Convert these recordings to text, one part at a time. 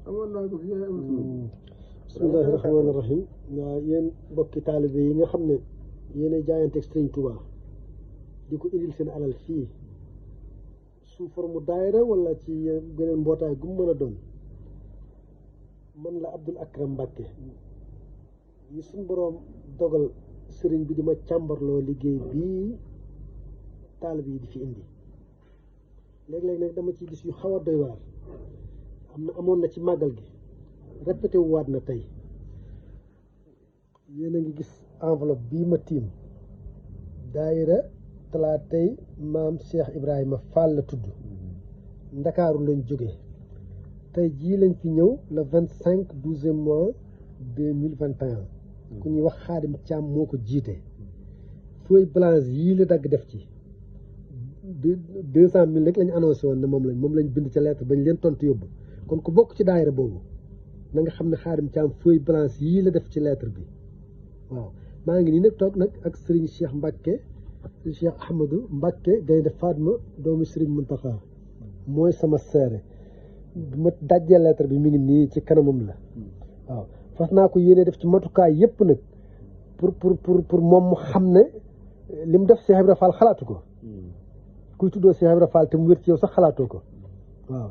amoon naa ko fi yaay amatul. bismillahi rahmaani rahim. waaw yéen mbokki taalibe yi nga xam ne yéenay jaayante ak Sëriñ Tuubaa di ko indil seen alal fii sous forme daayira wala ci geneen mbootaay gu mu mën a doon man la Abdul Akram Mbàkke yi suñ boroom dogal sëriñ bi di ma càmbarloo liggéey bii taalibe yi di fi indi léeg-léeg nag dama ci gis yu xaw a doy waar amoon na ci màggal gi répété wu waat na tey yéen a ngi gis enveloppe bii ma tiim daayira talaatay maam Cheikh Ibrahima Fall la tudd ndakaaru lañ jóge tey jii lañ fi ñëw le 25/12 mois 2021 ku ñuy wax Xaadim Caam moo ko jiite feuille blanche yii la dagg def ci 200 000 rek lañ annoncé woon ne moom lañ bind ca lettre bañ leen tontu yóbbu kon ku bokk ci daayira boobu na nga xam ne Xaadim Caam feuille blanche yii la def ci lettre bi waaw maa ngi nii nag toog nag ak Serigne Cheikh Mbacke Cheikh Ahmadou Mbacke Gaynde Fatma doomu Serigne Mountakha mooy sama seere bu ma dajjee lettre bi mi ngi nii ci kanamam la waaw fas naa ko yéene def ci matukaay yépp nag pour moom mu xam ne li mu def Cheikh Ibra Fall xalaatu ko kuy tuddoo Cheikh Ibra Fall te mu wér ci yow sax xalaatoo ko waaw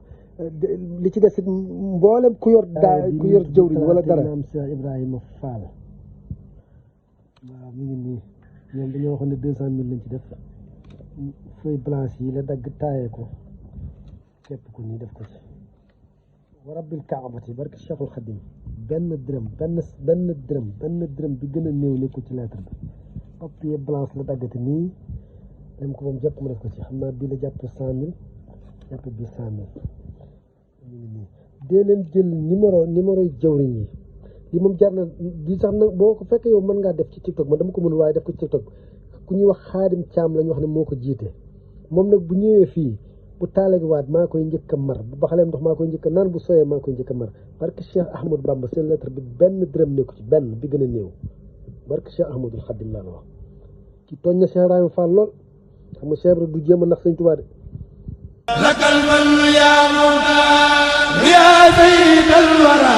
li ci des it mboolem ku yor jëwriñ wala dara maam Cheikh Ibrahima Fall waaw mi ngi nii ñoom dañoo waxoon ne 200 000 lañ ci def feuille blanche yi la dagg taayee ko képp ko nii def ko ci wa rabbil kaabati barke Cheikhul Khadim benn dërëm bi gën a néew nekkul ci lettre bi papier blanche la daggati nii dem ko moom jot ma def ko ci xam naa bii la jàpp 100 000 jàpp bii 100 000 mi ngi nii dee leen jël numéro yi jawriñ yi li moom jar na di sax nag boo ko fekkee yow mën ngaa def ci TikTok man dama ko mën waaye def ko ci TikTok ku ñuy wax Xaadim Caam lañ wax ne moo ko jiite moom nag bu ñëwee fii bu taalagi waat maa koy njëkk a mar bu baxaleem ndox maa koy njëkk a naan bu sooyee maa koy njëkk a mar barke Cheikh Ahmadou Bamba seen lettre bi benn dërëm nekku ci benn bi gën a néew barke Cheikh Ahmadul Xadim laa la wax ki tooñ na Cheikh Ibrahima Fall lool xam nga Cheikh Ibrahima du jéem a nax Sëñ Tuubaa de lakal man yaa mawta yaa sayyidal wara